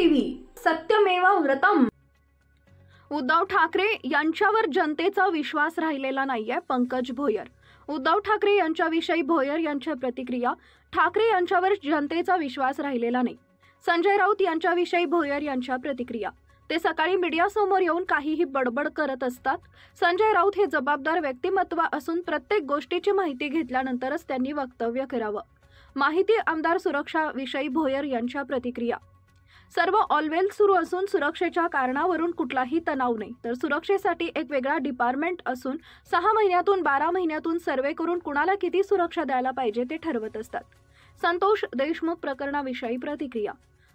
TV सत्यमेव व्रतम। उद्धव ठाकरे यांच्यावर जनतेचा विश्वास राहिलेला नाहीये। पंकज भोयर। उद्धव ठाकरे यांच्याविषयी भोयर यांच्या प्रतिक्रिया। ठाकरे यांच्यावर जनतेचा विश्वास राहिलेला नाही। संजय राऊत यांच्याविषयी भोयर यांच्या प्रतिक्रिया। ते सकाळी मीडियासमोर येऊन काहीही बडबड करत असतात। संजय राऊत हे जबाबदार व्यक्तिमत्व असून प्रत्येक गोष्टीची माहिती घेतल्यानंतरच त्यांनी वक्तव्य करावं। माहिती आमदार सुरक्षा विषयी भोयर यांच्या प्रतिक्रिया। सर्व ऑलवेल सुरू असून सुरक्षेच्या कारणावरून कुठलाही तणाव नाही, तर सुरक्षेसाठी एक वेगळा डिपार्टमेंट असून 6 महिन्यातून 12 महिन्यातून सर्वे करून कुणाला किती सुरक्षा द्यायला पाहिजे ते ठरवत असतात। संतोष देशमुख प्रकरणाविषयी प्रतिक्रिया।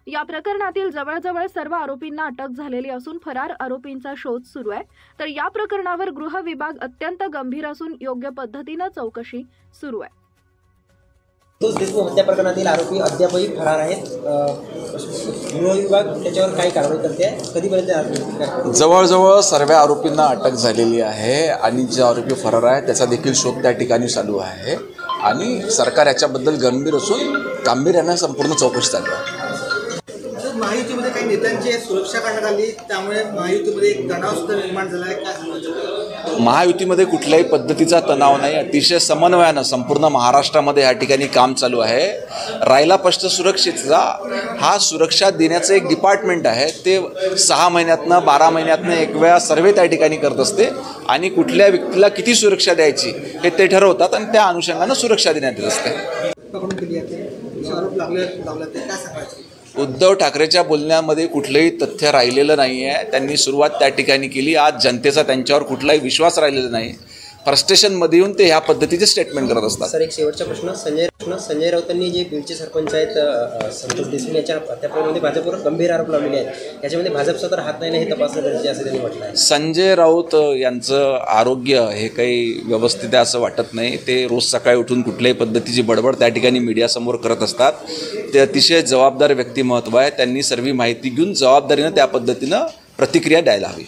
या प्रकरणातील जवळजवळ सर्व आरोपींना अटक झालेली असून फरार आरोपींचा शोध सुरू आहे, तर या प्रकरणावर गृह विभाग अत्यंत गंभीर असून योग्य पद्धतीने चौकशी सुरू आहे। संतोष देशमुख हत्या प्रकरणातील आरोपी अद्यापही फरार आहेत। गृह विभाग त्याच्यावर काय कारवाई करते? कधीपर्यंत? जवळजवळ सर्व आरोपींना अटक झालेली आहे आणि जे आरोपी फरार आहे त्याचा देखील शोध त्या ठिकाणी चालू आहे आणि सरकार याच्याबद्दल गंभीर असून गांभीर्याने संपूर्ण चौकशी चालू आहे। महायुतीमध्ये काही नेत्यांची सुरक्षा करण्यात आली, त्यामुळे महायुतीमध्ये एक तणाव सुद्धा निर्माण झाला आहे का? महायुतीमध्ये कुठल्याही पद्धतीचा तणाव नाही, अतिशय समन्वयानं संपूर्ण महाराष्ट्रामध्ये या ठिकाणी काम चालू आहे। राहिला प्रश्न सुरक्षेचा, हा सुरक्षा देण्याचं एक डिपार्टमेंट आहे, ते 6 महिन्यातनं 12 महिन्यातनं एक वेळा सर्वे त्या ठिकाणी करत असते आणि कुठल्या व्यक्तीला किती सुरक्षा द्यायची हे ते ठरवतात आणि त्या अनुषंगानं सुरक्षा देण्यात येत असते। उद्धव ठाकरेच्या बोलण्यामध्ये कुठलंही तथ्य राहिलेलं नाही आहे। त्यांनी सुरुवात त्या ठिकाणी केली। आज जनतेचा त्यांच्यावर कुठलाही विश्वास राहिलेला नाही। फ्रस्ट्रेशनमध्ये येऊन ते ह्या पद्धतीचे स्टेटमेंट करत असतात। सर, एक शेवटचा प्रश्न। संजय राऊतांनी जे बीडचे सरपंच आहेत संतोष देशमुख याच्या हत्याप्रकरणामध्ये भाजपवर गंभीर आरोप लावलेले आहेत, याच्यामध्ये भाजपचा तर हात नाही हे तपासणं गरजेचे असं त्यांनी म्हटलं आहे। संजय राऊत यांचं आरोग्य हे काही व्यवस्थित आहे असं वाटत नाही। ते रोज सकाळी उठून कुठल्याही पद्धतीची बडबड त्या ठिकाणी मीडियासमोर करत असतात। ते अतिशय जबाबदार व्यक्तिमत्व आहे। त्यांनी सर्व माहिती घेऊन जबाबदारीनं त्या पद्धतीनं प्रतिक्रिया द्यायला हवी।